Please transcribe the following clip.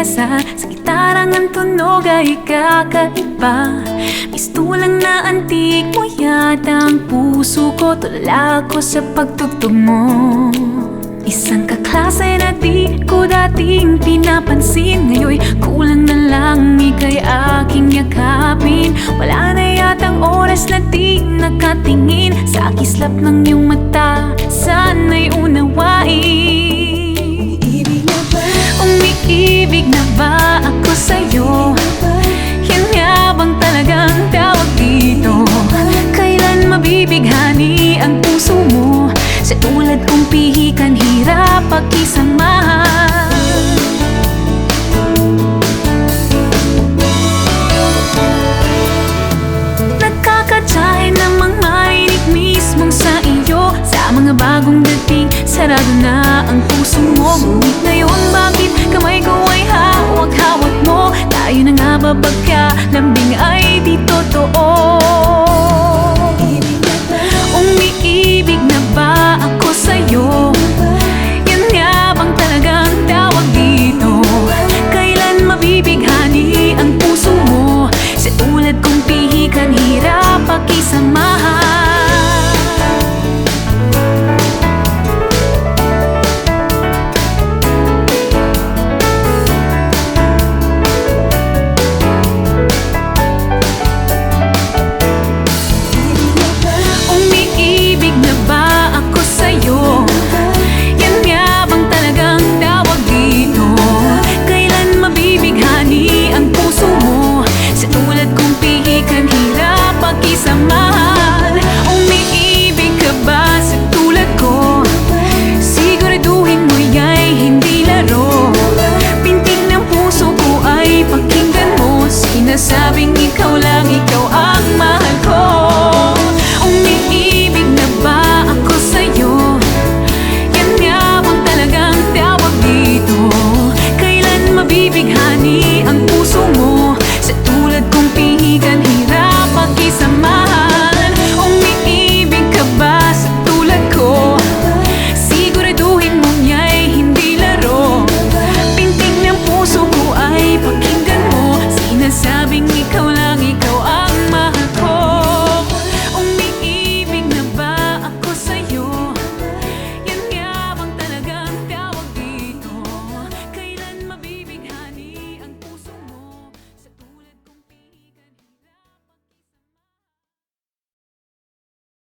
piyesa sa gitarang ang tunog ay kakaiba. Mistulang na antig mo yata ang puso ko, tulala ko sa pagtugtog mo. Isang kaklase na di ko dating pinapansin, ngayon'y kulang na lang ika'y aking yakapin. Wala na yatang oras na di nakatingin sa kislap ng iyong mata, sana'y unawain. Umiibig na ba ako sa'yo? Yan nga bang talagang tawag dito? Kailan mabibighani ang puso mo? Sa tulad kong pihikan, hirap pakisamahan. Nagkakatsahin namang marinig mismong sa iyo. Sa mga bagong dating, sarado na ang puso mo. Ngunit ngayon, bakit kamay ko ay hawak-hawak mo? Tayo na nga ba pagkalambing ay di totoo? Umiibig na ba ako sa'yo? Yan nga bang talagang tawag dito? Kailan mabibighani ang puso mo? Sa tulad kong pihikan, hirap pakisamahan. Ang puso mo, sa tulad kong pihikan, hirap pakisamahan.